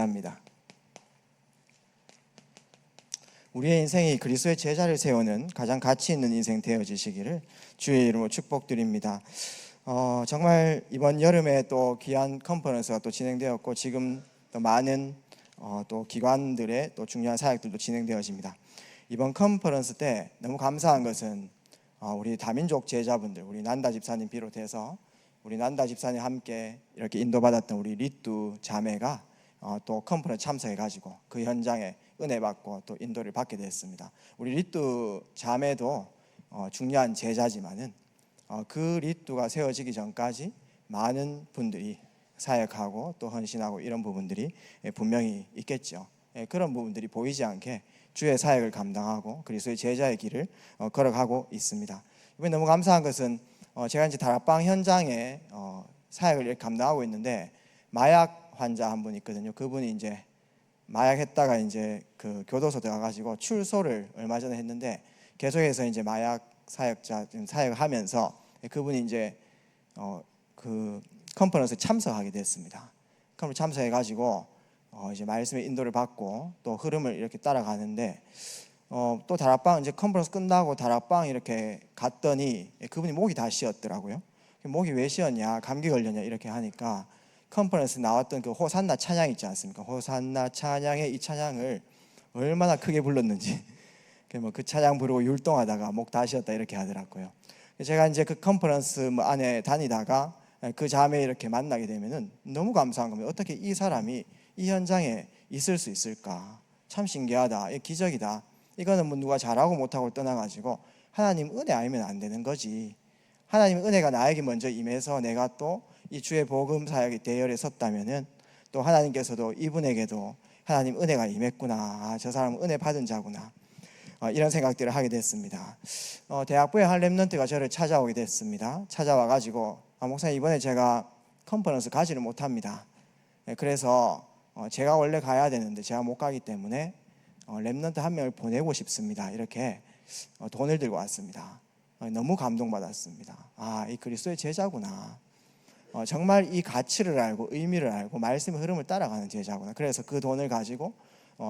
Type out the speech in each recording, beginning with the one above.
합니다. 우리의 인생이 그리스도의 제자를 세우는 가장 가치 있는 인생 되어지시기를 주의 이름으로 축복드립니다. 정말 이번 여름에 또 귀한 컨퍼런스가 또 진행되었고 지금 또 많은 또 기관들의 또 중요한 사역들도 진행되어집니다. 이번 컨퍼런스 때 너무 감사한 것은 우리 다민족 제자분들, 우리 난다 집사님 비롯해서 우리 난다 집사님 함께 이렇게 인도받았던 우리 리뚜 자매가 또 컨퍼런스 참석해가지고 그 현장에 은혜 받고 또 인도를 받게 됐습니다. 우리 리뚜 자매도 중요한 제자지만은 그 리뚜가 세워지기 전까지 많은 분들이 사역하고 또 헌신하고 이런 부분들이 분명히 있겠죠. 그런 부분들이 보이지 않게 주의 사역을 감당하고 그리스도의 제자의 길을 걸어가고 있습니다. 이번에 너무 감사한 것은 제가 이제 다락방 현장에 사역을 이렇게 감당하고 있는데 마약 환자 한 분 있거든요. 그분이 이제 마약했다가 이제 그 교도소 들어가가지고 출소를 얼마 전에 했는데 계속해서 이제 마약 사역자 사역을 하면서 그분이 이제 그 컨퍼런스에 참석하게 됐습니다. 컨퍼런스 참석해가지고 이제 말씀의 인도를 받고 또 흐름을 이렇게 따라가는데 또 다락방 이제 컨퍼런스 끝나고 다락방 이렇게 갔더니 그분이 목이 다 쉬었더라고요. 목이 왜 쉬었냐, 감기 걸렸냐 이렇게 하니까 컨퍼런스 나왔던 그 호산나 찬양 있지 않습니까? 호산나 찬양의 이 찬양을 얼마나 크게 불렀는지 그 찬양 부르고 율동하다가 목 다 쉬었다 이렇게 하더라고요. 제가 이제 그 컨퍼런스 안에 다니다가 그 자매 이렇게 만나게 되면은 너무 감사한 겁니다. 어떻게 이 사람이 이 현장에 있을 수 있을까? 참 신기하다. 기적이다. 이거는 뭐 누가 잘하고 못하고 떠나가지고 하나님 은혜 아니면 안 되는 거지. 하나님 은혜가 나에게 먼저 임해서 내가 또 이 주의 복음 사역의 대열에 섰다면은 또 하나님께서도 이분에게도 하나님 은혜가 임했구나. 저 사람은 은혜 받은 자구나. 이런 생각들을 하게 됐습니다. 대학부의 한 렘넌트가 저를 찾아오게 됐습니다. 찾아와가지고 목사님 이번에 제가 컨퍼런스 가지를 못합니다. 그래서 제가 원래 가야 되는데 제가 못 가기 때문에 렘넌트 한 명을 보내고 싶습니다. 이렇게 돈을 들고 왔습니다. 너무 감동받았습니다. 이 그리스도의 제자구나. 정말 이 가치를 알고 의미를 알고 말씀의 흐름을 따라가는 제자구나. 그래서 그 돈을 가지고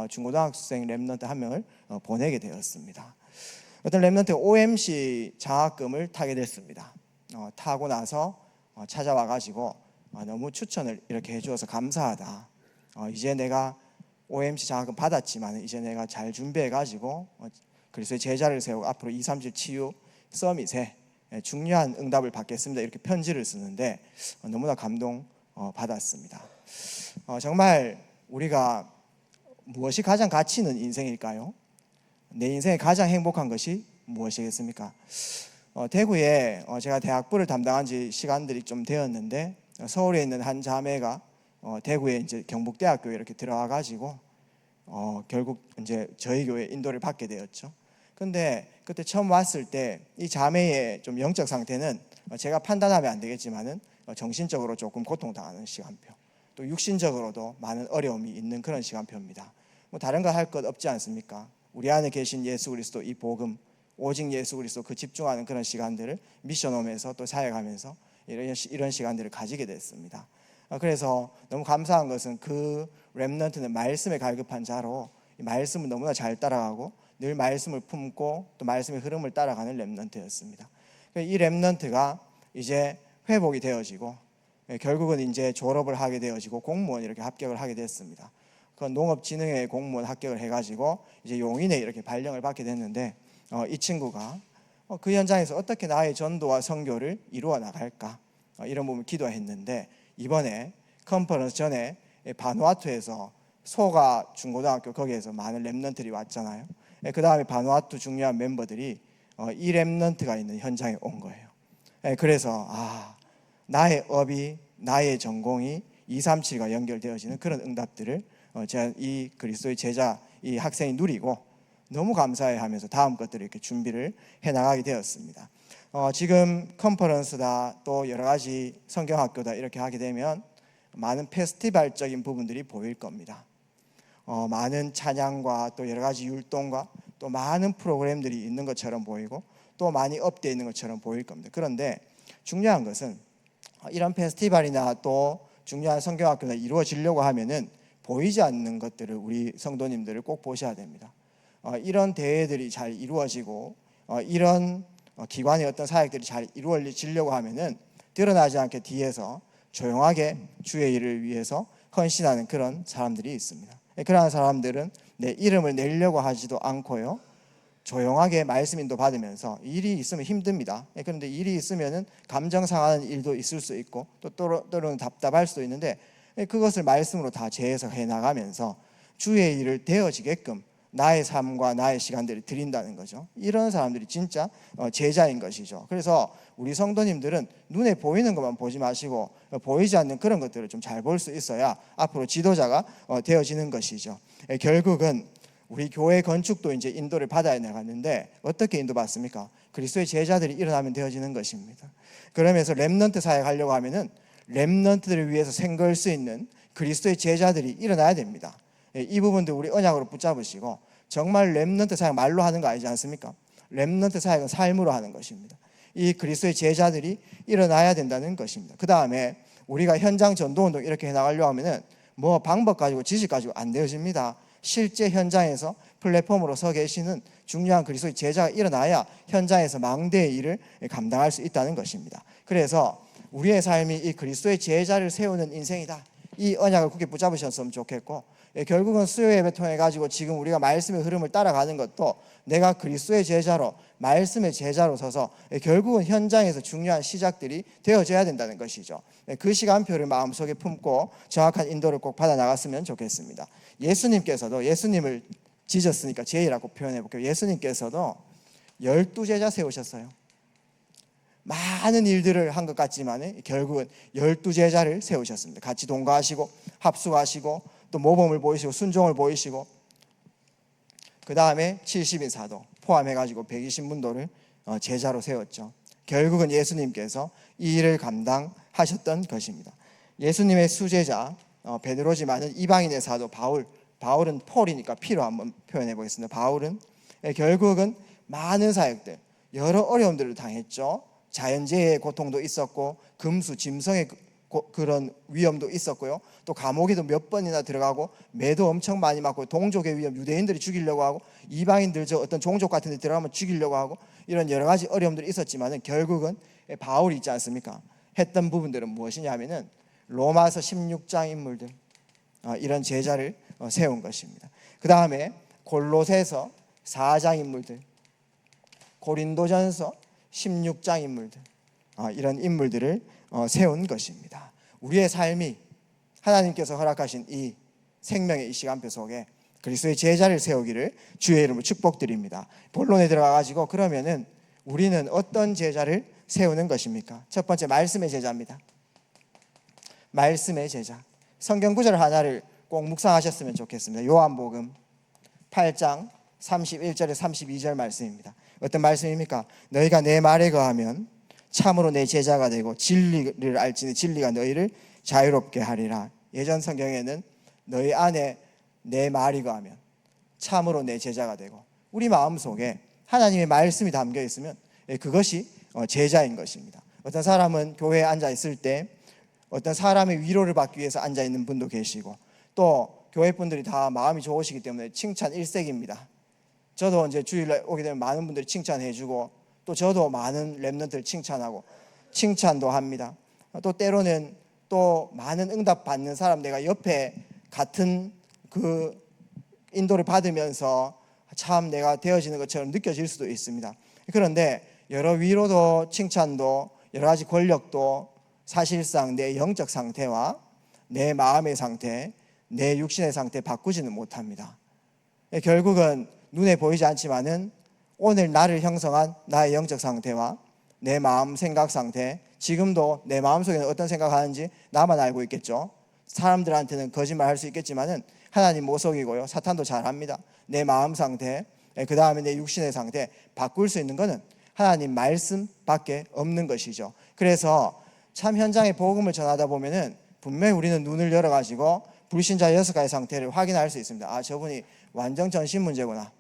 중고등학생 렘넌트 한 명을 보내게 되었습니다. 어떤 렘넌트 OMC 장학금을 타게 됐습니다. 타고 나서 찾아와가지고 너무 추천을 이렇게 해주어서 감사하다. 이제 내가 OMC 장학금 받았지만 이제 내가 잘 준비해가지고 그리스도의 제자를 세우고 앞으로 237 치유 서밋에 중요한 응답을 받겠습니다. 이렇게 편지를 쓰는데 너무나 감동 받았습니다. 정말 우리가 무엇이 가장 가치 있는 인생일까요? 내 인생에 가장 행복한 것이 무엇이겠습니까? 대구에 제가 대학부를 담당한 지 시간들이 좀 되었는데 서울에 있는 한 자매가 대구에 이제 경북대학교에 이렇게 들어와 가지고 결국 이제 저희 교회 인도를 받게 되었죠. 근데 그때 처음 왔을 때 이 자매의 좀 영적 상태는 제가 판단하면 안 되겠지만은 정신적으로 조금 고통당하는 시간표, 또 육신적으로도 많은 어려움이 있는 그런 시간표입니다. 뭐 다른 거 할 것 없지 않습니까? 우리 안에 계신 예수 그리스도 이 복음, 오직 예수 그리스도 그 집중하는 그런 시간들을 미션홈에서 또 사역하면서 이런 시간들을 가지게 됐습니다. 그래서 너무 감사한 것은 그 렘넌트는 말씀에 갈급한 자로 말씀을 너무나 잘 따라가고 늘 말씀을 품고 또 말씀의 흐름을 따라가는 렘넌트였습니다. 이 렘넌트가 이제 회복이 되어지고 결국은 이제 졸업을 하게 되어지고 공무원 이렇게 합격을 하게 됐습니다. 그 농업진흥회 공무원 합격을 해가지고 이제 용인에 이렇게 발령을 받게 됐는데 이 친구가 그 현장에서 어떻게 나의 전도와 선교를 이루어 나갈까 이런 부분을 기도했는데 이번에 컨퍼런스 전에 바누아투에서 소가 중고등학교 거기에서 많은 렘넌트들이 왔잖아요. 그 다음에 바누아투 중요한 멤버들이 이 렘넌트가 있는 현장에 온 거예요. 그래서 나의 업이 나의 전공이 237과 연결되어지는 그런 응답들을 제가 이 그리스도의 제자 이 학생이 누리고 너무 감사해하면서 다음 것들을 이렇게 준비를 해나가게 되었습니다. 지금 컨퍼런스다 또 여러 가지 성경학교다 이렇게 하게 되면 많은 페스티벌적인 부분들이 보일 겁니다. 많은 찬양과 또 여러 가지 율동과 또 많은 프로그램들이 있는 것처럼 보이고 또 많이 업되어 있는 것처럼 보일 겁니다. 그런데 중요한 것은 이런 페스티벌이나 또 중요한 성경학교가 이루어지려고 하면은 보이지 않는 것들을 우리 성도님들을 꼭 보셔야 됩니다. 이런 대회들이 잘 이루어지고 이런 기관의 어떤 사역들이 잘 이루어지려고 하면은 드러나지 않게 뒤에서 조용하게 주의 일을 위해서 헌신하는 그런 사람들이 있습니다. 그러한 사람들은 내 이름을 내려고 하지도 않고요, 조용하게 말씀 인도 받으면서, 일이 있으면 힘듭니다. 그런데 일이 있으면은 감정 상하는 일도 있을 수 있고 또 때로는 답답할 수도 있는데 그것을 말씀으로 다 재해석해 나가면서 주의 일을 되어지게끔 나의 삶과 나의 시간들을 드린다는 거죠. 이런 사람들이 진짜 제자인 것이죠. 그래서 우리 성도님들은 눈에 보이는 것만 보지 마시고 보이지 않는 그런 것들을 좀 잘 볼 수 있어야 앞으로 지도자가 되어지는 것이죠. 결국은 우리 교회 건축도 이제 인도를 받아야 나갔는데 어떻게 인도받습니까? 그리스도의 제자들이 일어나면 되어지는 것입니다. 그러면서 렘넌트 사역하려고 하면은 렘넌트들을 위해서 생걸 수 있는 그리스도의 제자들이 일어나야 됩니다. 이 부분도 우리 언약으로 붙잡으시고, 정말 렘넌트 사역 말로 하는 거 아니지 않습니까? 렘넌트 사역은 삶으로 하는 것입니다. 이 그리스도의 제자들이 일어나야 된다는 것입니다. 그 다음에 우리가 현장 전도운동 이렇게 해나가려고 하면은 뭐 방법 가지고 지식 가지고 안 되어집니다. 실제 현장에서 플랫폼으로 서 계시는 중요한 그리스도의 제자가 일어나야 현장에서 망대의 일을 감당할 수 있다는 것입니다. 그래서 우리의 삶이 이 그리스도의 제자를 세우는 인생이다, 이 언약을 굳게 붙잡으셨으면 좋겠고, 결국은 수요 예배 통해 가지고 지금 우리가 말씀의 흐름을 따라가는 것도 내가 그리스도의 제자로, 말씀의 제자로 서서 결국은 현장에서 중요한 시작들이 되어져야 된다는 것이죠. 그 시간표를 마음속에 품고 정확한 인도를 꼭 받아 나갔으면 좋겠습니다. 예수님께서도, 예수님을 지졌으니까 제이라고 표현해 볼게요. 예수님께서도 12제자 세우셨어요. 많은 일들을 한 것 같지만 결국은 12제자를 세우셨습니다. 같이 동거하시고 합숙하시고 또 모범을 보이시고 순종을 보이시고, 그 다음에 70인 사도 포함해가지고 120문도를 제자로 세웠죠. 결국은 예수님께서 이 일을 감당하셨던 것입니다. 예수님의 수제자 베드로지만은 이방인의 사도 바울은 폴이니까 P로 한번 표현해 보겠습니다. 바울은 결국은 많은 사역들, 여러 어려움들을 당했죠. 자연재해의 고통도 있었고 금수 짐승의 그런 위험도 있었고요, 또 감옥에도 몇 번이나 들어가고 매도 엄청 많이 맞고, 동족의 위험, 유대인들이 죽이려고 하고 이방인들 저 어떤 종족 같은 데 들어가면 죽이려고 하고, 이런 여러 가지 어려움들이 있었지만 결국은 바울이 있지 않습니까? 했던 부분들은 무엇이냐 하면은 로마서 16장 인물들, 이런 제자를 세운 것입니다. 그 다음에 골로새서 4장 인물들, 고린도전서 16장 인물들, 이런 인물들을 세운 것입니다. 우리의 삶이 하나님께서 허락하신 이 생명의 이 시간표 속에 그리스도의 제자를 세우기를 주의 이름으로 축복드립니다. 본론에 들어가가지고 그러면은 우리는 어떤 제자를 세우는 것입니까? 첫 번째, 말씀의 제자입니다. 말씀의 제자. 성경 구절 하나를 꼭 묵상하셨으면 좋겠습니다. 요한복음 8장 31절에 32절 말씀입니다. 어떤 말씀입니까? 너희가 내 말에 거하면 참으로 내 제자가 되고 진리를 알지니 진리가 너희를 자유롭게 하리라. 예전 성경에는 너희 안에 내 말이 거하면 참으로 내 제자가 되고, 우리 마음속에 하나님의 말씀이 담겨 있으면 그것이 제자인 것입니다. 어떤 사람은 교회에 앉아 있을 때 어떤 사람의 위로를 받기 위해서 앉아 있는 분도 계시고, 또 교회 분들이 다 마음이 좋으시기 때문에 칭찬 일색입니다. 저도 이제 주일날 오게 되면 많은 분들이 칭찬해주고, 또 저도 많은 렘넌트를 칭찬하고 칭찬도 합니다. 또 때로는 또 많은 응답 받는 사람, 내가 옆에 같은 그 인도를 받으면서 참 내가 되어지는 것처럼 느껴질 수도 있습니다. 그런데 여러 위로도 칭찬도 여러 가지 권력도 사실상 내 영적 상태와 내 마음의 상태, 내 육신의 상태 바꾸지는 못합니다. 결국은 눈에 보이지 않지만은 오늘 나를 형성한 나의 영적 상태와 내 마음 생각 상태, 지금도 내 마음속에는 어떤 생각하는지 나만 알고 있겠죠. 사람들한테는 거짓말 할 수 있겠지만은 하나님 못 속이고요, 사탄도 잘 압니다. 내 마음 상태, 그 다음에 내 육신의 상태 바꿀 수 있는 것은 하나님 말씀밖에 없는 것이죠. 그래서 참 현장에 복음을 전하다 보면은 분명히 우리는 눈을 열어가지고 불신자 6가지 상태를 확인할 수 있습니다. 저분이 완전 전신 문제구나,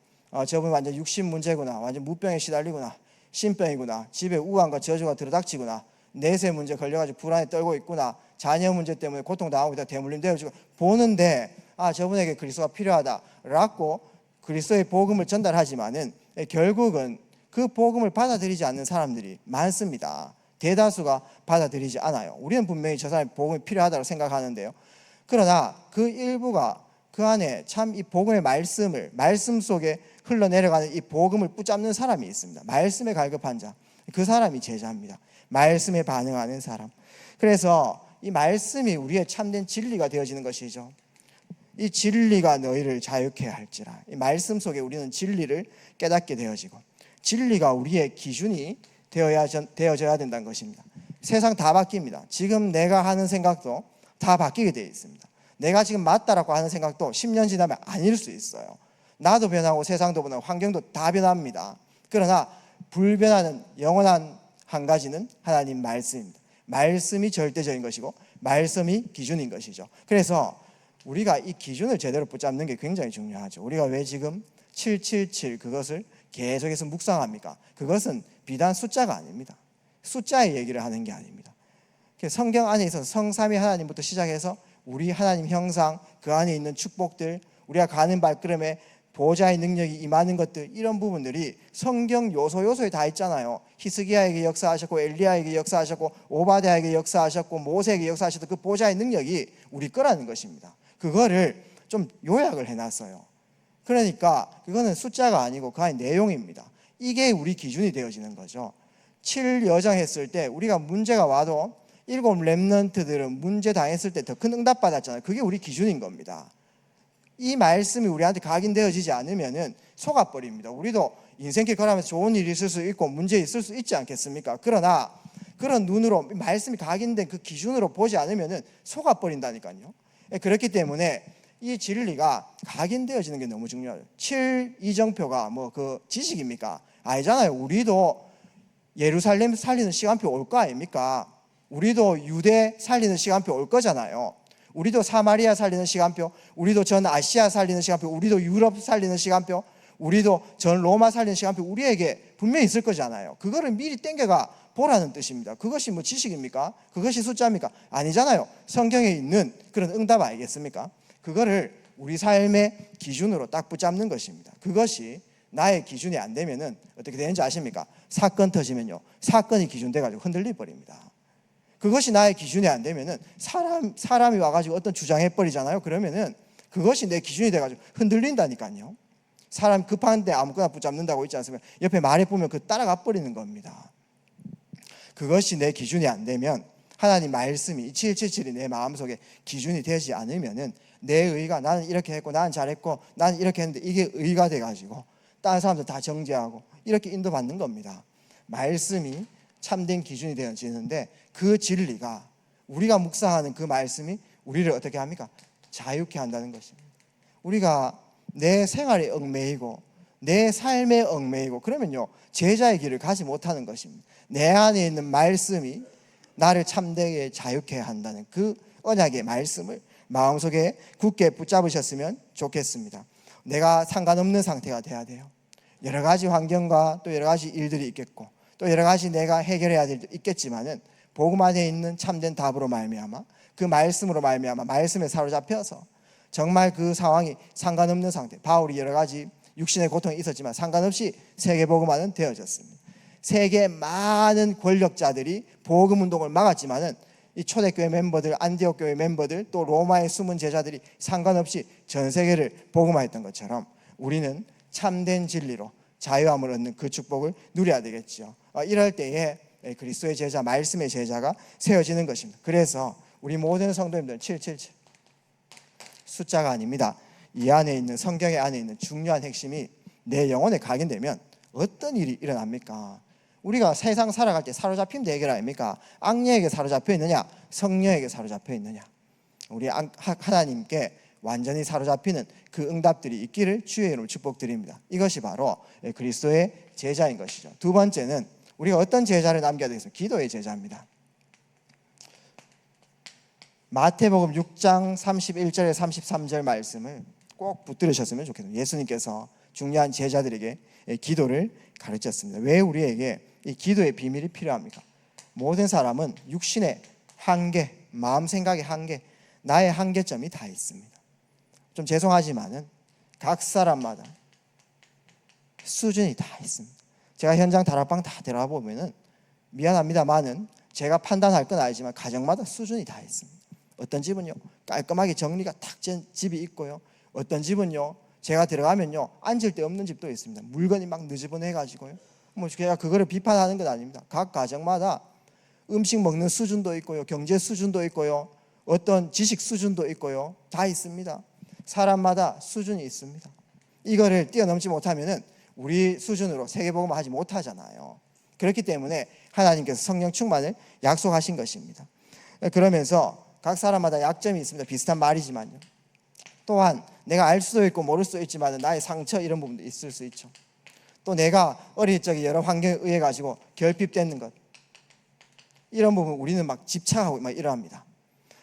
저분이 완전 육신 문제구나, 완전 무병에 시달리구나, 신병이구나, 집에 우환과 저주가 들어닥치구나, 내세 문제 걸려가지고 불안에 떨고 있구나, 자녀 문제 때문에 고통당하고 있다, 대물림 되어지고 보는데 저분에게 그리스도가 필요하다라고 그리스도의 복음을 전달하지만은 결국은 그 복음을 받아들이지 않는 사람들이 많습니다. 대다수가 받아들이지 않아요. 우리는 분명히 저 사람이 복음이 필요하다고 생각하는데요. 그러나 그 일부가 그 안에 참 이 복음의 말씀 속에 흘러내려가는 이 복음을 붙잡는 사람이 있습니다. 말씀에 갈급한 자, 그 사람이 제자입니다. 말씀에 반응하는 사람. 그래서 이 말씀이 우리의 참된 진리가 되어지는 것이죠. 이 진리가 너희를 자유케 할지라. 이 말씀 속에 우리는 진리를 깨닫게 되어지고 진리가 우리의 기준이 되어져야 된다는 것입니다. 세상 다 바뀝니다. 지금 내가 하는 생각도 다 바뀌게 되어 있습니다. 내가 지금 맞다라고 하는 생각도 10년 지나면 아닐 수 있어요. 나도 변하고 세상도 변하고 환경도 다 변합니다. 그러나 불변하는 영원한 한 가지는 하나님 말씀입니다. 말씀이 절대적인 것이고 말씀이 기준인 것이죠. 그래서 우리가 이 기준을 제대로 붙잡는 게 굉장히 중요하죠. 우리가 왜 지금 777 그것을 계속해서 묵상합니까? 그것은 비단 숫자가 아닙니다. 숫자의 얘기를 하는 게 아닙니다. 성경 안에 있어서 성삼위 하나님부터 시작해서 우리 하나님 형상, 그 안에 있는 축복들, 우리가 가는 발걸음에 보호자의 능력이 임하는 것들, 이런 부분들이 성경 요소에 다 있잖아요. 히스기야에게 역사하셨고 엘리야에게 역사하셨고 오바댜에게 역사하셨고 모세에게 역사하셨던 그 보호자의 능력이 우리 거라는 것입니다. 그거를 좀 요약을 해놨어요. 그러니까 그거는 숫자가 아니고 그 안에 내용입니다. 이게 우리 기준이 되어지는 거죠. 7여정 했을 때 우리가 문제가 와도 7 렘넌트들은 문제 당했을 때 더 큰 응답 받았잖아요. 그게 우리 기준인 겁니다. 이 말씀이 우리한테 각인되어지지 않으면 속아버립니다. 우리도 인생길 걸어가면서 좋은 일이 있을 수 있고 문제 있을 수 있지 않겠습니까? 그러나 그런 눈으로 말씀이 각인된 그 기준으로 보지 않으면 속아버린다니까요. 그렇기 때문에 이 진리가 각인되어지는 게 너무 중요해요. 7 이정표가 뭐 그 지식입니까? 아니잖아요. 우리도 예루살렘 살리는 시간표 올 거 아닙니까? 우리도 유대 살리는 시간표 올 거잖아요. 우리도 사마리아 살리는 시간표, 우리도 전 아시아 살리는 시간표, 우리도 유럽 살리는 시간표, 우리도 전 로마 살리는 시간표 우리에게 분명히 있을 거잖아요. 그거를 미리 땡겨가 보라는 뜻입니다. 그것이 뭐 지식입니까? 그것이 숫자입니까? 아니잖아요. 성경에 있는 그런 응답 아니겠습니까? 그거를 우리 삶의 기준으로 딱 붙잡는 것입니다. 그것이 나의 기준이 안 되면은 어떻게 되는지 아십니까? 사건 터지면요, 사건이 기준돼가지고 흔들려 버립니다. 그것이 나의 기준이 안 되면은 사람이 와가지고 어떤 주장해 버리잖아요. 그러면은 그것이 내 기준이 돼가지고 흔들린다니까요. 사람 급한데 아무거나 붙잡는다고 있지 않습니까? 옆에 말해 보면 그 따라가 버리는 겁니다. 그것이 내 기준이 안 되면, 하나님 말씀이 777이 내 마음속에 기준이 되지 않으면은 내 의가, 나는 이렇게 했고 나는 잘했고 나는 이렇게 했는데 이게 의가 돼가지고 다른 사람들 다 정죄하고 이렇게 인도받는 겁니다. 말씀이 참된 기준이 되어지는데 그 진리가, 우리가 묵상하는 그 말씀이 우리를 어떻게 합니까? 자유케 한다는 것입니다. 우리가 내 생활에 얽매이고 내 삶에 얽매이고 그러면요, 제자의 길을 가지 못하는 것입니다. 내 안에 있는 말씀이 나를 참되게 자유케 한다는 그 언약의 말씀을 마음속에 굳게 붙잡으셨으면 좋겠습니다. 내가 상관없는 상태가 돼야 돼요. 여러 가지 환경과 또 여러 가지 일들이 있겠고 또 여러 가지 내가 해결해야 될 일도 있겠지만은 복음 안에 있는 참된 답으로 말미암아, 그 말씀으로 말미암아 말씀에 사로잡혀서 정말 그 상황이 상관없는 상태, 바울이 여러 가지 육신의 고통이 있었지만 상관없이 세계 복음화는 되어졌습니다. 세계 많은 권력자들이 복음 운동을 막았지만은 이 초대교회 멤버들, 안디옥 교회 멤버들, 또 로마의 숨은 제자들이 상관없이 전 세계를 복음화했던 것처럼 우리는 참된 진리로 자유함을 얻는 그 축복을 누려야 되겠죠. 이럴 때에 그리스도의 제자, 말씀의 제자가 세워지는 것입니다. 그래서 우리 모든 성도님들은 777 숫자가 아닙니다. 이 안에 있는, 성경의 안에 있는 중요한 핵심이 내 영혼에 각인되면 어떤 일이 일어납니까? 우리가 세상 살아갈 때 사로잡힘 대결 아닙니까? 악녀에게 사로잡혀 있느냐, 성령에게 사로잡혀 있느냐. 우리 하나님께 완전히 사로잡히는 그 응답들이 있기를 주의 이름으로 축복드립니다. 이것이 바로 그리스도의 제자인 것이죠. 두 번째는 우리가 어떤 제자를 남겨야 되겠습니까? 기도의 제자입니다. 마태복음 6장 31절에 33절 말씀을 꼭 붙들으셨으면 좋겠습니다. 예수님께서 중요한 제자들에게 기도를 가르쳤습니다. 왜 우리에게 이 기도의 비밀이 필요합니까? 모든 사람은 육신의 한계, 마음 생각의 한계, 나의 한계점이 다 있습니다. 좀 죄송하지만은 각 사람마다 수준이 다 있습니다. 제가 현장 다락방 다 들어가 보면은 미안합니다만은 제가 판단할 건 아니지만 가정마다 수준이 다 있습니다. 어떤 집은요 깔끔하게 정리가 탁 된 집이 있고요, 어떤 집은요 제가 들어가면요 앉을 데 없는 집도 있습니다. 물건이 막 느지분해 가지고요. 뭐 제가 그거를 비판하는 건 아닙니다. 각 가정마다 음식 먹는 수준도 있고요, 경제 수준도 있고요, 어떤 지식 수준도 있고요, 다 있습니다. 사람마다 수준이 있습니다. 이거를 뛰어넘지 못하면은 우리 수준으로 세계복음을 하지 못하잖아요. 그렇기 때문에 하나님께서 성령 충만을 약속하신 것입니다. 그러면서 각 사람마다 약점이 있습니다. 비슷한 말이지만요. 또한 내가 알 수도 있고 모를 수도 있지만 나의 상처 이런 부분도 있을 수 있죠. 또 내가 어릴 적에 여러 환경에 의해 가지고 결핍되는 것, 이런 부분 우리는 막 집착하고 막 이러합니다.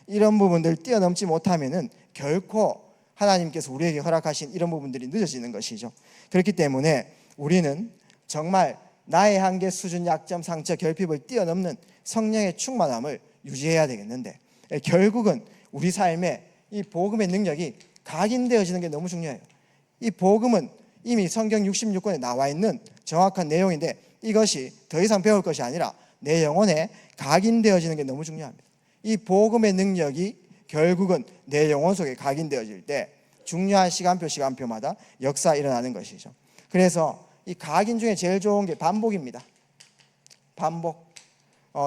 이런 부분들 뛰어넘지 못하면은 결코 하나님께서 우리에게 허락하신 이런 부분들이 늦어지는 것이죠. 그렇기 때문에 우리는 정말 나의 한계, 수준, 약점, 상처, 결핍을 뛰어넘는 성령의 충만함을 유지해야 되겠는데, 결국은 우리 삶에 이 복음의 능력이 각인되어지는 게 너무 중요해요. 이 복음은 이미 성경 66권에 나와 있는 정확한 내용인데 이것이 더 이상 배울 것이 아니라 내 영혼에 각인되어지는 게 너무 중요합니다. 이 복음의 능력이 결국은 내 영혼 속에 각인되어질 때 중요한 시간표마다 역사 일어나는 것이죠. 그래서 이 각인 중에 제일 좋은 게 반복입니다. 반복.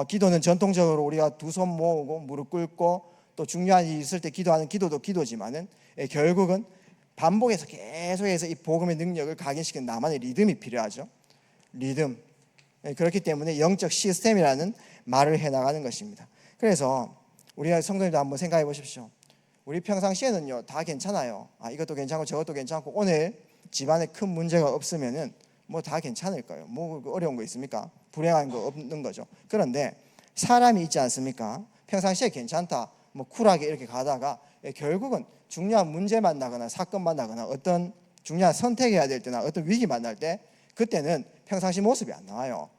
기도는 전통적으로 우리가 두 손 모으고 무릎 꿇고 또 중요한 일이 있을 때 기도하는 기도도 기도지만은 결국은 반복해서 계속해서 이 복음의 능력을 각인시키는 나만의 리듬이 필요하죠. 리듬. 그렇기 때문에 영적 시스템이라는 말을 해나가는 것입니다. 그래서 우리가 성도님도 한번 생각해 보십시오. 우리 평상시에는요 다 괜찮아요. 이것도 괜찮고 저것도 괜찮고 오늘 집안에 큰 문제가 없으면은 뭐 다 괜찮을 거예요. 뭐 어려운 거 있습니까? 불행한 거 없는 거죠. 그런데 사람이 있지 않습니까? 평상시에 괜찮다, 뭐 쿨하게 이렇게 가다가 결국은 중요한 문제 만나거나 사건 만나거나 어떤 중요한 선택해야 될 때나 어떤 위기 만날 때 그때는 평상시 모습이 안 나와요.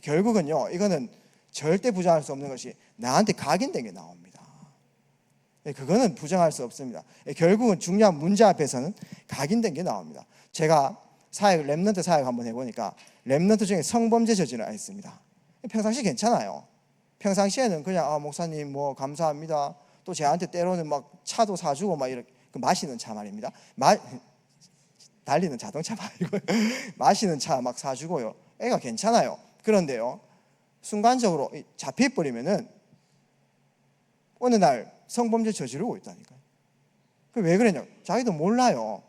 결국은요 이거는 절대 부정할 수 없는 것이 나한테 각인된 게 나옵니다. 그거는 부정할 수 없습니다. 결국은 중요한 문제 앞에서는 각인된 게 나옵니다. 제가 사역, 렘넌트 사역 한번 해보니까 렘넌트 중에 성범죄 저지를 안 했습니다. 평상시 괜찮아요. 평상시에는 그냥 목사님 뭐 감사합니다. 또 저한테 때로는 막 차도 사주고 막 이렇게 마시는 차 말입니다. 달리는 자동차 말이고요. 마시는 차 막 사주고요. 애가 괜찮아요. 그런데요 순간적으로 잡혀버리면은 어느 날 성범죄 저지르고 있다니까요. 왜 그러냐? 자기도 몰라요.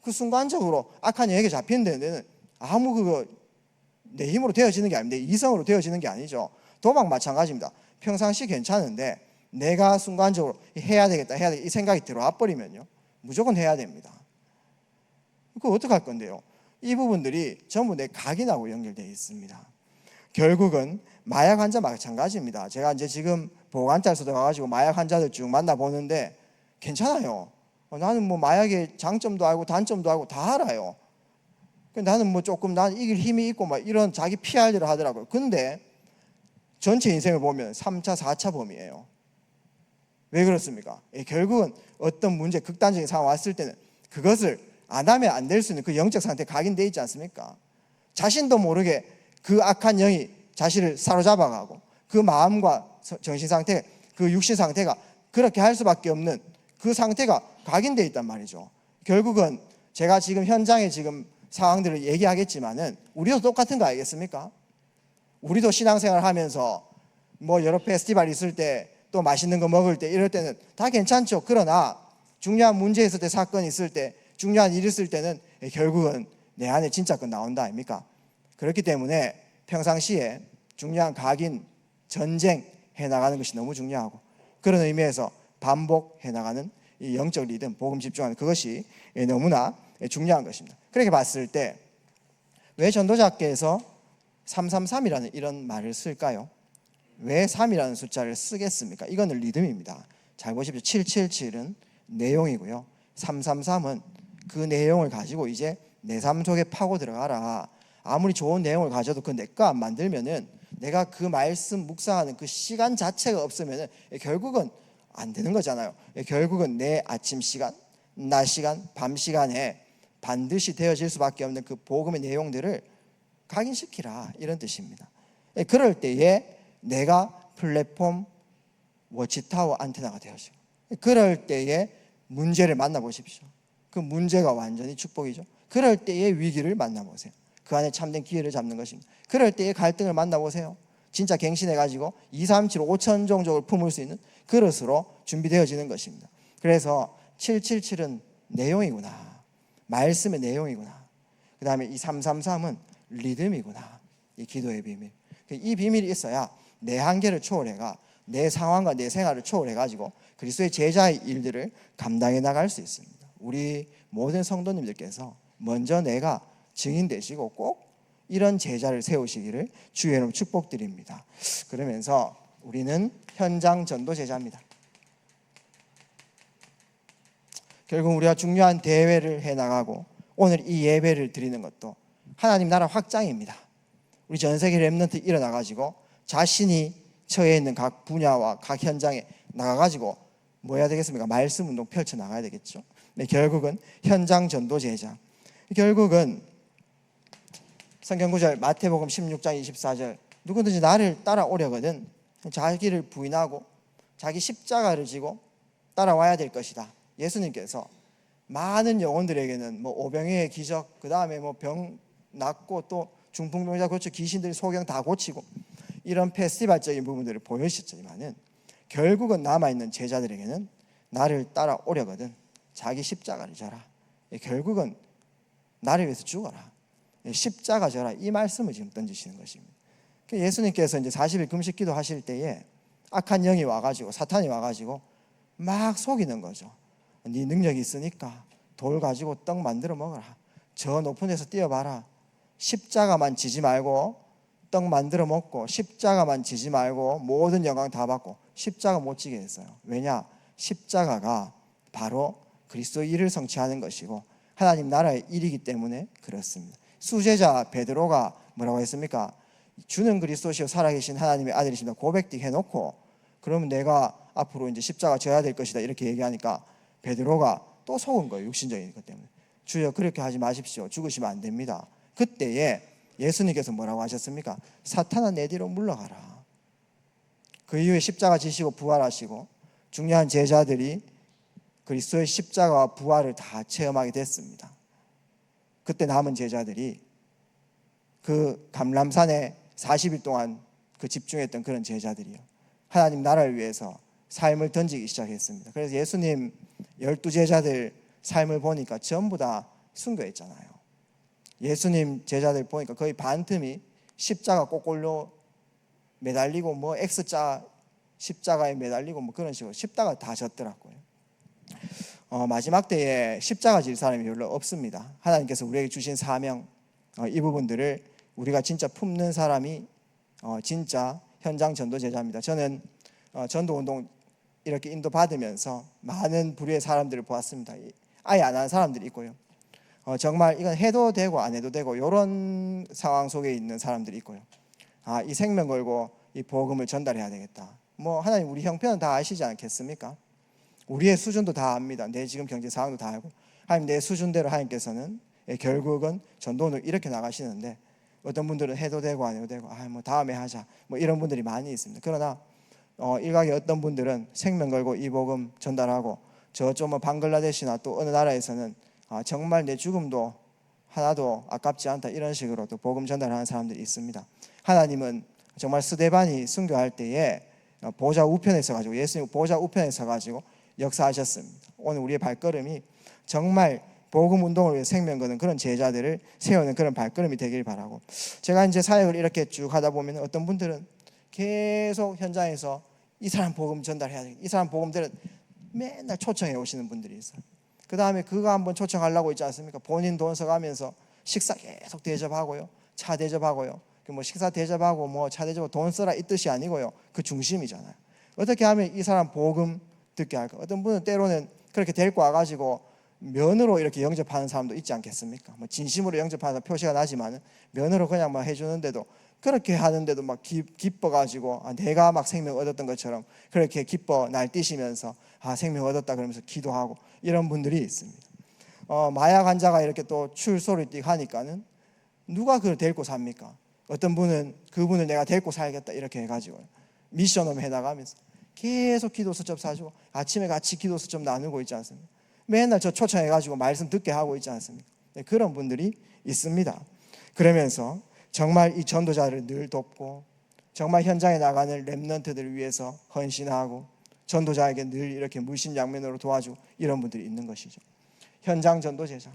그 순간적으로 악한 영에게 잡히는 데는 아무 그거 내 힘으로 되어지는 게 아닙니다. 내 이성으로 되어지는 게 아니죠. 도박 마찬가지입니다. 평상시 괜찮은데 내가 순간적으로 해야 되겠다 이 생각이 들어와 버리면요 무조건 해야 됩니다. 그거 어떡할 건데요? 이 부분들이 전부 내 각인하고 연결되어 있습니다. 결국은 마약 환자 마찬가지입니다. 제가 이제 지금 보호관찰소도 가가지고 마약 환자들 쭉 만나보는데 괜찮아요. 나는 뭐 마약의 장점도 알고 단점도 알고 다 알아요. 나는 뭐 조금 난 이길 힘이 있고 막 이런 자기 PR를 하더라고요. 근데 전체 인생을 보면 3차, 4차 범이에요. 왜 그렇습니까? 결국은 어떤 문제, 극단적인 상황 왔을 때는 그것을 안 하면 안 될 수 있는 그 영적 상태에 각인되어 있지 않습니까? 자신도 모르게 그 악한 영이 자신을 사로잡아가고 그 마음과 정신 상태, 그 육신 상태가 그렇게 할 수밖에 없는 그 상태가 각인되어 있단 말이죠. 결국은 제가 지금 현장에 지금 상황들을 얘기하겠지만은 우리도 똑같은 거 알겠습니까? 우리도 신앙생활 하면서 뭐 여러 페스티벌 있을 때 또 맛있는 거 먹을 때 이럴 때는 다 괜찮죠. 그러나 중요한 문제 있을 때, 사건 있을 때, 중요한 일 있을 때는 결국은 내 안에 진짜 건 나온다 아닙니까? 그렇기 때문에 평상시에 중요한 각인, 전쟁 해나가는 것이 너무 중요하고 그런 의미에서 반복해 나가는 이 영적 리듬, 복음 집중하는 그것이 너무나 중요한 것입니다. 그렇게 봤을 때 왜 전도자께서 333이라는 이런 말을 쓸까요? 왜 3이라는 숫자를 쓰겠습니까? 이거는 리듬입니다. 잘 보십시오. 777은 내용이고요. 333은 그 내용을 가지고 이제 내 삶 속에 파고 들어가라. 아무리 좋은 내용을 가져도 그 내 거 안 만들면은 내가 그 말씀 묵상하는 그 시간 자체가 없으면은 결국은 안 되는 거잖아요. 결국은 내 아침 시간, 낮 시간, 밤 시간에 반드시 되어질 수밖에 없는 그 복음의 내용들을 각인시키라, 이런 뜻입니다. 그럴 때에 내가 플랫폼 워치타워 안테나가 되어지고, 그럴 때에 문제를 만나보십시오. 그 문제가 완전히 축복이죠. 그럴 때의 위기를 만나보세요. 그 안에 참된 기회를 잡는 것입니다. 그럴 때의 갈등을 만나보세요. 진짜 갱신해가지고 2, 3, 7, 5천 종족을 품을 수 있는 그릇으로 준비되어지는 것입니다. 그래서 777은 내용이구나, 말씀의 내용이구나. 그 다음에 이 333은 리듬이구나, 이 기도의 비밀. 이 비밀이 있어야 내 한계를 초월해가 내 상황과 내 생활을 초월해가지고 그리스도의 제자의 일들을 감당해 나갈 수 있습니다. 우리 모든 성도님들께서 먼저 내가 증인 되시고 꼭 이런 제자를 세우시기를 주의 이름으로 축복드립니다. 그러면서 우리는 현장 전도 제자입니다. 결국 우리가 중요한 대회를 해나가고 오늘 이 예배를 드리는 것도 하나님 나라 확장입니다. 우리 전 세계 렘넌트 일어나가지고 자신이 처해 있는 각 분야와 각 현장에 나가가지고 뭐 해야 되겠습니까? 말씀 운동 펼쳐 나가야 되겠죠. 네, 결국은 현장 전도 제자. 결국은 성경구절 마태복음 16장 24절, 누구든지 나를 따라오려거든 자기를 부인하고 자기 십자가를 지고 따라와야 될 것이다. 예수님께서 많은 영혼들에게는 뭐 오병이의 기적, 그 다음에 뭐 병 낫고 또 중풍병자 고쳐 귀신들이 소경 다 고치고 이런 페스티벌적인 부분들을 보여주셨지만은 결국은 남아있는 제자들에게는 나를 따라오려거든 자기 십자가를 져라. 결국은 나를 위해서 죽어라. 십자가 져라. 이 말씀을 지금 던지시는 것입니다. 예수님께서 이제 40일 금식 기도 하실 때에 악한 영이 와가지고 사탄이 와가지고 막 속이는 거죠. 네 능력이 있으니까 돌 가지고 떡 만들어 먹어라. 저 높은 데서 뛰어봐라. 십자가만 지지 말고 떡 만들어 먹고 십자가만 지지 말고 모든 영광 다 받고 십자가 못 지게 했어요. 왜냐? 십자가가 바로 그리스도의 일을 성취하는 것이고 하나님 나라의 일이기 때문에 그렇습니다. 수제자 베드로가 뭐라고 했습니까? 주는 그리스도시요 살아계신 하나님의 아들이십니다. 고백도 해놓고 그러면 내가 앞으로 이제 십자가 져야 될 것이다 이렇게 얘기하니까 베드로가 또 속은 거예요. 육신적인 것 때문에. 주여 그렇게 하지 마십시오. 죽으시면 안 됩니다. 그때에 예수님께서 뭐라고 하셨습니까? 사탄아 내 뒤로 물러가라. 그 이후에 십자가 지시고 부활하시고 중요한 제자들이 그리스도의 십자가와 부활을 다 체험하게 됐습니다. 그때 남은 제자들이 그 감람산에 40일 동안 그 집중했던 그런 제자들이요, 하나님 나라를 위해서 삶을 던지기 시작했습니다. 그래서 예수님 12제자들 삶을 보니까 전부 다 순교했잖아요. 예수님 제자들 보니까 거의 반틈이 십자가 꼬꼴로 매달리고 뭐 X자 십자가에 매달리고 뭐 그런 식으로 십자가 다 졌더라고요. 마지막 때에 십자가 질 사람이 별로 없습니다. 하나님께서 우리에게 주신 사명, 이 부분들을 우리가 진짜 품는 사람이 진짜 현장 전도 제자입니다. 저는 전도운동 이렇게 인도받으면서 많은 부류의 사람들을 보았습니다. 아예 안 하는 사람들이 있고요, 정말 이건 해도 되고 안 해도 되고 이런 상황 속에 있는 사람들이 있고요. 이 생명 걸고 이 복음을 전달해야 되겠다. 뭐 하나님 우리 형편은 다 아시지 않겠습니까? 우리의 수준도 다 압니다. 내 지금 경제 상황도 다 알고 하나님 내 수준대로 하나님께서는 결국은 전도는 이렇게 나가시는데 어떤 분들은 해도 되고 안 해도 되고 뭐 다음에 하자 뭐 이런 분들이 많이 있습니다. 그러나 일각의 어떤 분들은 생명 걸고 이 복음 전달하고 저쪽 뭐 방글라데시나 또 어느 나라에서는 정말 내 죽음도 하나도 아깝지 않다 이런 식으로 또 복음 전달하는 사람들이 있습니다. 하나님은 정말 스데반이 순교할 때에 보좌 우편에 서가지고 예수님 보좌 우편에 서가지고 역사하셨습니다. 오늘 우리의 발걸음이 정말 복음 운동을 위해 생명 거는 그런 제자들을 세우는 그런 발걸음이 되길 바라고, 제가 이제 사역을 이렇게 쭉 하다 보면 어떤 분들은 계속 현장에서 이 사람 복음 전달해야 돼, 이 사람 복음들은 맨날 초청해 오시는 분들이 있어요. 그 다음에 그거 한번 초청하려고 있지 않습니까? 본인 돈 써가면서 식사 계속 대접하고요, 차 대접하고요. 뭐 식사 대접하고 뭐 차 대접하고 돈 써라 이 뜻이 아니고요, 그 중심이잖아요. 어떻게 하면 이 사람 복음 듣게 할까? 어떤 분은 때로는 그렇게 데리고 와가지고 면으로 이렇게 영접하는 사람도 있지 않겠습니까? 뭐 진심으로 영접하는 표시가 나지만 면으로 그냥 뭐 해주는데도 그렇게 하는데도 막 기뻐가지고 내가 막 생명 얻었던 것처럼 그렇게 기뻐 날뛰시면서 생명 얻었다 그러면서 기도하고 이런 분들이 있습니다. 마약 환자가 이렇게 또 출소를 띡 하니까는 누가 그걸 데리고 삽니까? 어떤 분은 그분을 내가 데리고 살겠다 이렇게 해가지고 미션홈 해나가면서 계속 기도 수첩 사주고 아침에 같이 기도 수첩 나누고 있지 않습니까? 맨날 저 초청해가지고 말씀 듣게 하고 있지 않습니까? 네, 그런 분들이 있습니다. 그러면서 정말 이 전도자를 늘 돕고 정말 현장에 나가는 렘넌트들을 위해서 헌신하고 전도자에게 늘 이렇게 물심양면으로 도와주고 이런 분들이 있는 것이죠. 현장 전도제자,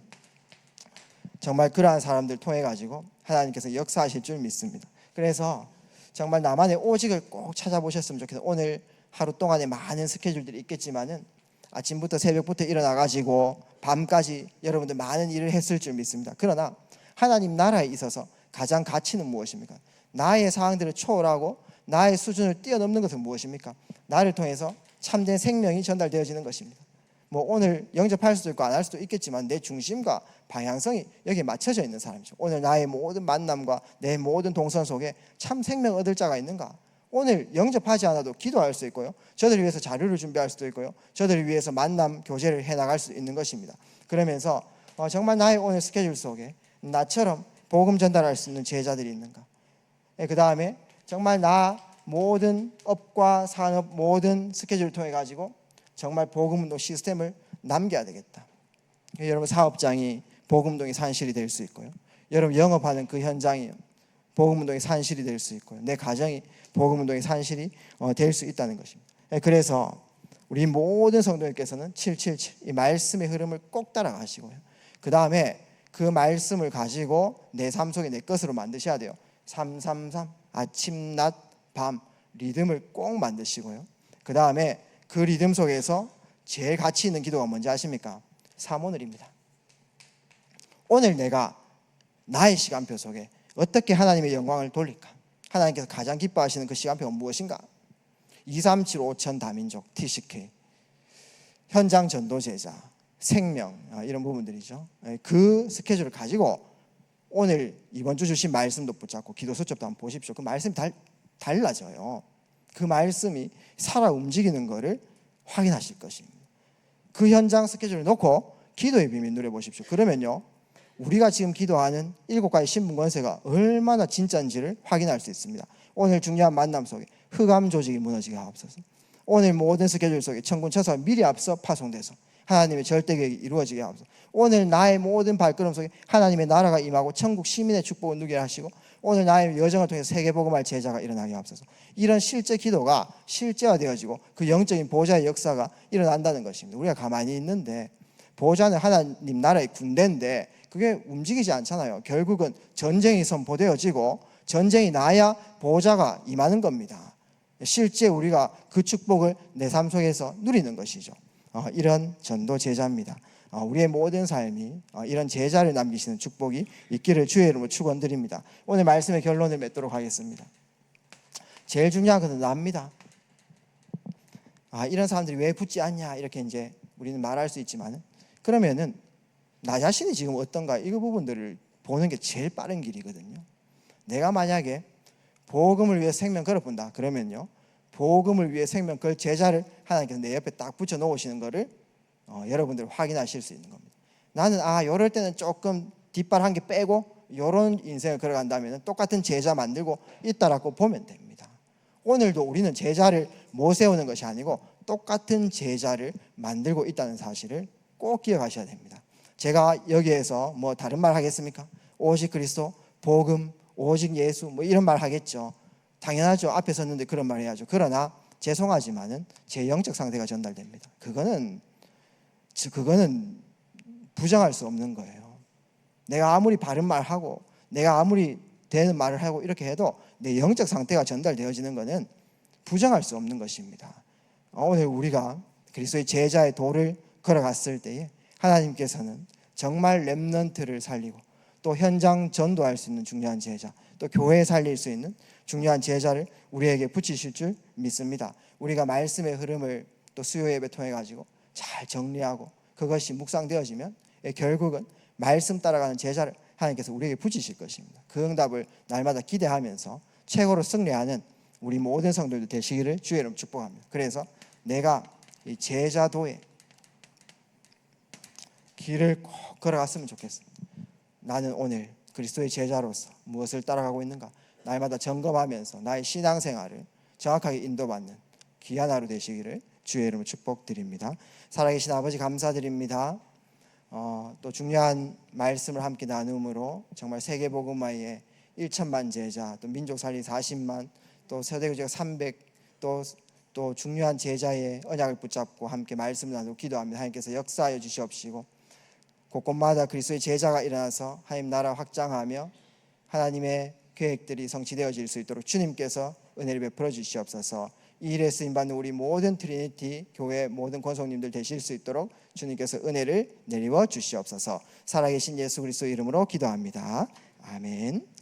정말 그러한 사람들 통해 가지고 하나님께서 역사하실 줄 믿습니다. 그래서 정말 나만의 오직을 꼭 찾아보셨으면 좋겠어요. 오늘 하루 동안에 많은 스케줄들이 있겠지만은 아침부터 새벽부터 일어나 가지고 밤까지 여러분들 많은 일을 했을 줄 믿습니다. 그러나 하나님 나라에 있어서 가장 가치는 무엇입니까? 나의 상황들을 초월하고 나의 수준을 뛰어넘는 것은 무엇입니까? 나를 통해서 참된 생명이 전달되어지는 것입니다. 뭐 오늘 영접할 수도 있고 안 할 수도 있겠지만 내 중심과 방향성이 여기에 맞춰져 있는 사람이죠. 오늘 나의 모든 만남과 내 모든 동선 속에 참 생명 얻을 자가 있는가? 오늘 영접하지 않아도 기도할 수 있고요, 저들을 위해서 자료를 준비할 수도 있고요, 저들을 위해서 만남 교제를 해나갈 수 있는 것입니다. 그러면서 정말 나의 오늘 스케줄 속에 나처럼 복음 전달할 수 있는 제자들이 있는가? 그 다음에 정말 나 모든 업과 산업 모든 스케줄을 통해 가지고 정말 복음운동 시스템을 남겨야 되겠다. 여러분 사업장이 복음운동의 산실이 될 수 있고요, 여러분 영업하는 그 현장이 복음운동의 산실이 될 수 있고요, 내 가정이 복음운동의 산실이 될 수 있다는 것입니다. 그래서 우리 모든 성도님께서는 777 이 말씀의 흐름을 꼭 따라가시고요, 그 다음에 그 말씀을 가지고 내 삶 속에 내 것으로 만드셔야 돼요. 333 아침 낮 밤 리듬을 꼭 만드시고요, 그 다음에 그 리듬 속에서 제일 가치 있는 기도가 뭔지 아십니까? 사모늘입니다. 오늘 내가 나의 시간표 속에 어떻게 하나님의 영광을 돌릴까? 하나님께서 가장 기뻐하시는 그 시간표가 무엇인가? 237 5천 다민족 TCK 현장 전도제자 생명 이런 부분들이죠. 그 스케줄을 가지고 오늘 이번 주 주신 말씀도 붙잡고 기도 수첩도 한번 보십시오. 그 말씀이 달라져요. 그 말씀이 살아 움직이는 것을 확인하실 것입니다. 그 현장 스케줄을 놓고 기도의 비밀 누려보십시오. 그러면요, 우리가 지금 기도하는 7가지 신분 권세가 얼마나 진짜인지를 확인할 수 있습니다. 오늘 중요한 만남 속에 흑암 조직이 무너지게 하옵소서. 오늘 모든 스케줄 속에 천군 천사가 미리 앞서 파송돼서 하나님의 절대 계획이 이루어지게 하옵소서. 오늘 나의 모든 발걸음 속에 하나님의 나라가 임하고 천국 시민의 축복을 누리게 하시고 오늘 나의 여정을 통해서 세계복음할 제자가 일어나게 하옵소서. 이런 실제 기도가 실제화되어지고 그 영적인 보좌의 역사가 일어난다는 것입니다. 우리가 가만히 있는데 보좌는 하나님 나라의 군대인데 그게 움직이지 않잖아요. 결국은 전쟁이 선포되어지고 전쟁이 나야 보좌가 임하는 겁니다. 실제 우리가 그 축복을 내 삶 속에서 누리는 것이죠. 이런 전도 제자입니다. 우리의 모든 삶이 이런 제자를 남기시는 축복이 있기를 주의 이름으로 축원드립니다. 오늘 말씀의 결론을 맺도록 하겠습니다. 제일 중요한 것은 나입니다. 이런 사람들이 왜 붙지 않냐 이렇게 이제 우리는 말할 수 있지만 그러면은 나 자신이 지금 어떤가 이 부분들을 보는 게 제일 빠른 길이거든요. 내가 만약에 복음을 위해 생명 걸어본다 그러면요, 복음을 위해 생명 걸 제자를 하나님께서 내 옆에 딱 붙여 놓으시는 거를 여러분들 확인하실 수 있는 겁니다. 나는 이럴 때는 조금 뒷발 한 개 빼고 이런 인생을 걸어간다면 똑같은 제자 만들고 있다라고 보면 됩니다. 오늘도 우리는 제자를 못 세우는 것이 아니고 똑같은 제자를 만들고 있다는 사실을 꼭 기억하셔야 됩니다. 제가 여기에서 뭐 다른 말 하겠습니까? 오직 그리스도, 복음, 오직 예수 뭐 이런 말 하겠죠. 당연하죠. 앞에 섰는데 그런 말 해야죠. 그러나 죄송하지만은 제 영적 상태가 전달됩니다. 그거는 부정할 수 없는 거예요. 내가 아무리 바른 말하고 내가 아무리 되는 말을 하고 이렇게 해도 내 영적 상태가 전달되어지는 것은 부정할 수 없는 것입니다. 오늘 우리가 그리스도의 제자의 도를 걸어갔을 때에 하나님께서는 정말 렘넌트를 살리고 또 현장 전도할 수 있는 중요한 제자, 또 교회 살릴 수 있는 중요한 제자를 우리에게 붙이실 줄 믿습니다. 우리가 말씀의 흐름을 또 수요 예배 통해 가지고 잘 정리하고 그것이 묵상되어지면 결국은 말씀 따라가는 제자를 하나님께서 우리에게 부지실 것입니다. 그 응답을 날마다 기대하면서 최고로 승리하는 우리 모든 성도들 되시기를 주의 이름 축복합니다. 그래서 내가 이 제자도의 길을 꼭 걸어갔으면 좋겠습니다. 나는 오늘 그리스도의 제자로서 무엇을 따라가고 있는가, 날마다 점검하면서 나의 신앙생활을 정확하게 인도받는 귀한 하루 되시기를 주의 이름으로 축복드립니다. 살아계신 아버지 감사드립니다. 또 중요한 말씀을 함께 나눔으로 정말 세계복음화의 1천만 제자, 또 민족살리 40만, 또 세대교제가 300, 또 중요한 제자의 언약을 붙잡고 함께 말씀을 나누고 기도합니다. 하나님께서 역사하여 주시옵시고 곳곳마다 그리스도의 제자가 일어나서 하나님 나라 확장하며 하나님의 계획들이 성취되어질 수 있도록 주님께서 은혜를 베풀어 주시옵소서. 이 일에 쓰임받는 우리 모든 트리니티 교회 모든 권속님들 되실 수 있도록 주님께서 은혜를 내리워 주시옵소서. 살아계신 예수 그리스도 이름으로 기도합니다. 아멘.